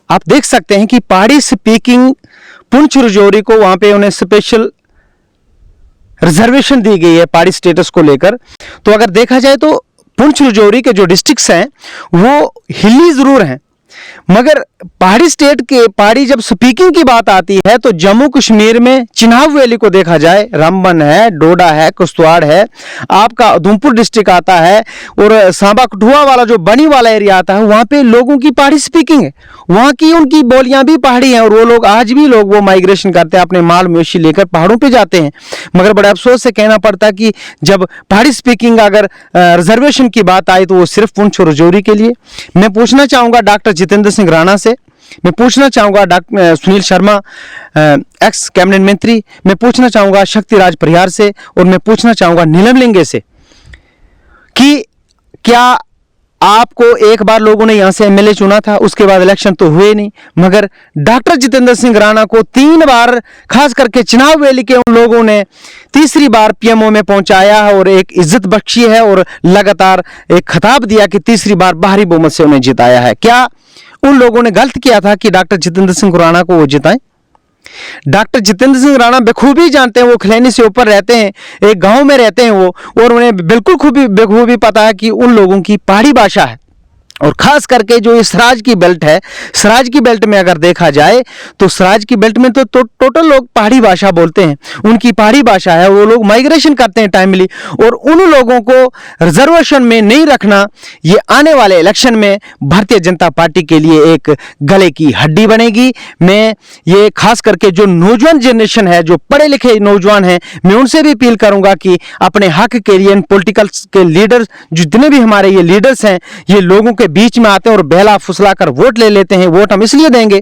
आप देख सकते हैं कि पहाड़ी स्पीकिंग पुंछ राजौरी को वहां पे उन्हें स्पेशल रिजर्वेशन दी गई है पहाड़ी स्टेटस को लेकर। तो अगर देखा जाए तो पुंछ राजौरी के जो डिस्ट्रिक्ट्स हैं वो हिली जरूर हैं, मगर पहाड़ी स्टेट के पहाड़ी जब स्पीकिंग की बात आती है तो जम्मू कश्मीर में चिनाब वैली को देखा जाए, रामबन है, डोडा है, किश्तवाड़ है, आपका उधमपुर डिस्ट्रिक्ट आता है, और सांबा कठुआ वाला जो बनी वाला एरिया आता है, वहां पे लोगों की पहाड़ी स्पीकिंग है, वहां की उनकी बोलियां भी पहाड़ी हैं, और वो लोग आज भी वो माइग्रेशन करते हैं, अपने माल मवेशी लेकर पहाड़ों पर जाते हैं। मगर बड़े अफसोस से कहना पड़ता है कि जब पहाड़ी स्पीकिंग अगर रिजर्वेशन की बात आई तो वो सिर्फ पुंछ राजौरी के लिए। मैं पूछना चाहूंगा डॉक्टर जितेंद्र सिंह राणा से, मैं पूछना चाहूंगा doctor Sunil Sharma x cabinet मंत्री, मैं पूछना चाहूंगा शक्तिराज परिहार से, और मैं पूछना चाहूंगा नीलम लिंगे से कि क्या आपको एक बार लोगों ने यहां से एमएलए चुना था, उसके बाद इलेक्शन तो हुए नहीं, मगर डॉक्टर जितेंद्र सिंह राणा को 3 बार खास करके चिनाब वैली के उन लोगों ने तीसरी बार पीएमओ में पहुंचाया है और एक इज्जत बख्शी है, और लगातार एक खिताब दिया कि तीसरी बार भारी बहुमत से उन्हें जिताया है। क्या उन लोगों ने गलत किया था कि डॉक्टर जितेंद्र सिंह राणा को वो जिताएं? डॉक्टर जितेंद्र सिंह राणा बखूबी जानते हैं, वो खलैनी से ऊपर रहते हैं, एक गांव में रहते हैं वो, और उन्हें बिल्कुल बखूबी पता है कि उन लोगों की पहाड़ी भाषा है। और खास करके जो इस सराज की बेल्ट है, सराज की बेल्ट में अगर देखा जाए तो सराज की बेल्ट में तो टोटल लोग पहाड़ी भाषा बोलते हैं, उनकी पहाड़ी भाषा है, वो लोग माइग्रेशन करते हैं टाइमली, और उन लोगों को रिजर्वेशन में नहीं रखना ये आने वाले इलेक्शन में भारतीय जनता पार्टी के लिए एक गले की हड्डी बनेगी। मैं ये खास करके जो नौजवान जनरेशन है, जो पढ़े लिखे नौजवान हैं, मैं उनसे भी अपील करूंगा कि अपने हक के लिए पॉलिटिकल के लीडर जितने भी हमारे ये लीडर्स हैं, ये लोगों के बीच में आते हैं और बहला फुसला कर वोट ले लेते हैं। वोट हम इसलिए देंगे,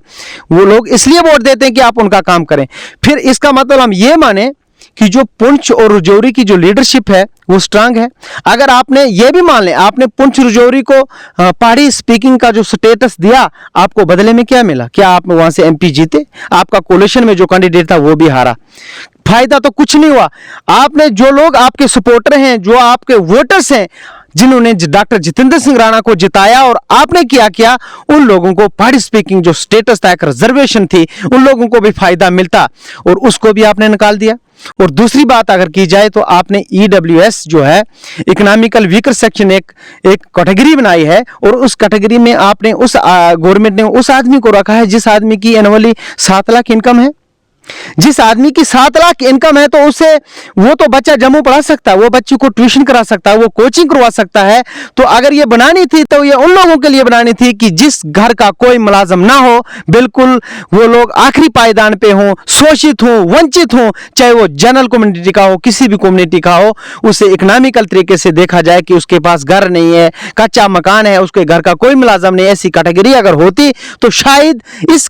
वो लोग इसलिए वोट देते हैं कि आप उनका काम करें। फिर इसका मतलब हम ये माने कि जो पुंछ और राजौरी की जो लीडरशिप है वो स्ट्रांग है। अगर आपने ये भी मान लें, आपने पुंछ राजौरी को पहाड़ी स्पीकिंग का जो स्टेटस दिया, आपको बदले में क्या मिला? क्या आप वहां से एमपी जीते? आपका कोलिशन में जो कैंडिडेट था वो भी हारा, फायदा तो कुछ नहीं हुआ। आपने जो लोग आपके सपोर्टर हैं, जो आपके वोटर्स हैं, जिन्होंने डॉक्टर जितेंद्र सिंह राणा को जिताया, और आपने क्या उन लोगों को पहाड़ी स्पीकिंग जो स्टेटस था, एक रिजर्वेशन थी, उन लोगों को भी फायदा मिलता, और उसको भी आपने निकाल दिया। और दूसरी बात अगर की जाए तो आपने ईडब्ल्यूएस जो है, इकोनॉमिकल वीकर सेक्शन, एक कैटेगरी बनाई है, और उस कैटेगरी में आपने उस गवर्नमेंट ने उस आदमी को रखा है जिस आदमी की एनुअली 7 लाख इनकम है। जिस आदमी की 7 लाख इनकम है तो उसे वो तो बच्चा जम्मू पढ़ा सकता है, वो बच्ची को ट्यूशन करा सकता है, वो कोचिंग करवा सकता है। तो अगर ये बनानी थी तो ये उन लोगों के लिए बनानी थी कि जिस घर का कोई मुलाजम ना हो, बिल्कुल वो लोग आखिरी पायदान पे हों, शोषित हों, वंचित हों, चाहे वो जनरल कम्युनिटी का हो, किसी भी कम्युनिटी का हो, उसे इकोनॉमिकल तरीके से देखा जाए कि उसके पास घर नहीं है, कच्चा मकान है, उसके घर का कोई मुलाजम नहीं। ऐसी कैटेगरी अगर होती तो शायद इस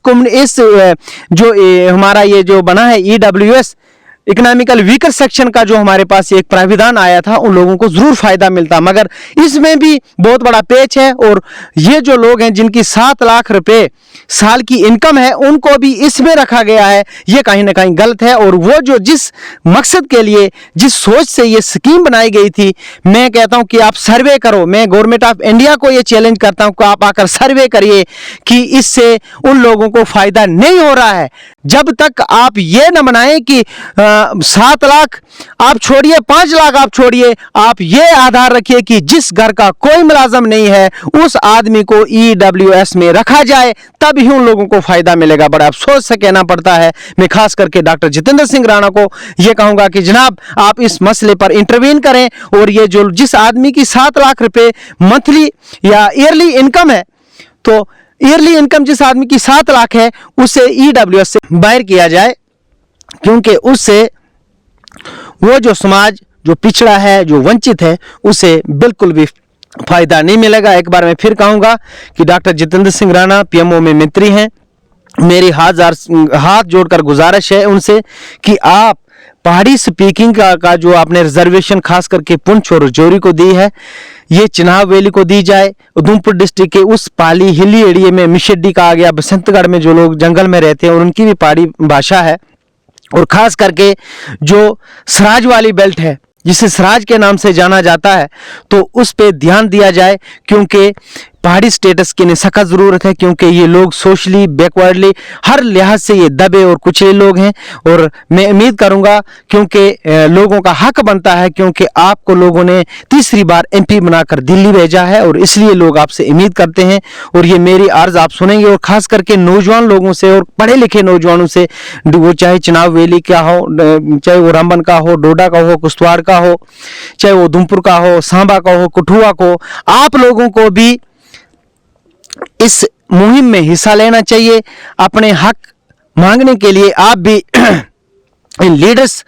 जो हमारा ये जो बना है ईडब्ल्यूएस, इकोनॉमिकल वीकर सेक्शन का जो हमारे पास एक प्राविधान आया था, उन लोगों को जरूर फायदा मिलता। मगर इसमें भी बहुत बड़ा पेच है, और ये जो लोग हैं जिनकी 7 लाख रुपए साल की इनकम है, उनको भी इसमें रखा गया है, ये कहीं ना कहीं गलत है। और वो जो जिस मकसद के लिए, जिस सोच से ये स्कीम बनाई गई थी, मैं कहता हूं कि आप सर्वे करो। मैं गवर्नमेंट ऑफ इंडिया को ये चैलेंज करता हूं कि आप आकर सर्वे करिए कि इससे उन लोगों को फायदा नहीं हो रहा है। जब तक आप ये न बनाएं कि 7 लाख आप छोड़िए, 5 लाख आप छोड़िए, आप ये आधार रखिए कि जिस घर का कोई मुलाजम नहीं है उस आदमी को ईडब्ल्यूएस में रखा जाए, तब ही उन लोगों को फायदा मिलेगा। बड़ा अफसोस से कहना पड़ता है, मैं खास करके डॉक्टर जितेंद्र सिंह राणा को यह कहूंगा कि जनाब आप इस मसले पर इंटरवीन करें, और ये जो जिस आदमी की 7 लाख रुपए मंथली या ईयरली इनकम है, तो ईयरली इनकम जिस आदमी की 7 लाख है उसे ईडब्ल्यूएस से बाहर किया जाए, क्योंकि उससे वो जो समाज जो पिछड़ा है, जो वंचित है, उसे बिल्कुल भी फायदा नहीं मिलेगा। एक बार मैं फिर कहूंगा कि डॉक्टर जितेंद्र सिंह राणा पीएमओ में मंत्री हैं, मेरी हाथ जोड़कर गुजारिश है उनसे कि आप पहाड़ी स्पीकिंग का जो आपने रिजर्वेशन खास करके पुंछ और राजौरी को दी है, ये चिनाब वैली को दी जाए। उधमपुर डिस्ट्रिक्ट के उस पाली हिली एरिया में, मिशेड्डी का आ गया, बसंतगढ़ में जो लोग जंगल में रहते हैं और उनकी भी पहाड़ी भाषा है, और खास करके जो सराज वाली बेल्ट है जिसे सराज के नाम से जाना जाता है, तो उस पे ध्यान दिया जाए, क्योंकि पहाड़ी स्टेटस की इन्हें सख्त ज़रूरत है, क्योंकि ये लोग सोशली बैकवर्डली हर लिहाज से ये दबे और कुचले लोग हैं। और मैं उम्मीद करूंगा, क्योंकि लोगों का हक बनता है, क्योंकि आपको लोगों ने तीसरी बार MP बनाकर दिल्ली भेजा है और इसलिए लोग आपसे उम्मीद करते हैं। और ये मेरी अर्ज आप सुनेंगे, और खास करके नौजवान लोगों से और पढ़े लिखे नौजवानों से, वो चाहे चनाब वैली का हो, चाहे वो रामबन का हो, डोडा का हो, कुश्तवाड़ का हो, चाहे वो उधमपुर का हो, सांबा का हो, कठुआ को, आप लोगों को भी इस मुहिम में हिस्सा लेना चाहिए। अपने हक मांगने के लिए आप भी इन लीडर्स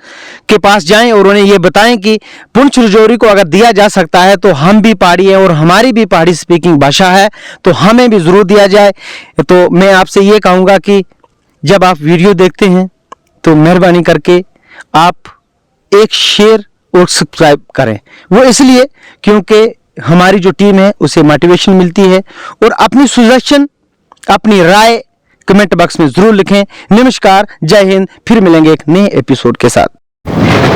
के पास जाएं और उन्हें यह बताएं कि पुंछ राजौरी को अगर दिया जा सकता है तो हम भी पहाड़ी हैं और हमारी भी पहाड़ी स्पीकिंग भाषा है, तो हमें भी जरूर दिया जाए। तो मैं आपसे ये कहूँगा कि जब आप वीडियो देखते हैं तो मेहरबानी करके आप एक शेयर और सब्सक्राइब करें। वो इसलिए क्योंकि हमारी जो टीम है उसे मोटिवेशन मिलती है। और अपनी सजेशन, अपनी राय कमेंट बॉक्स में जरूर लिखें। नमस्कार, जय हिंद, फिर मिलेंगे एक नए एपिसोड के साथ।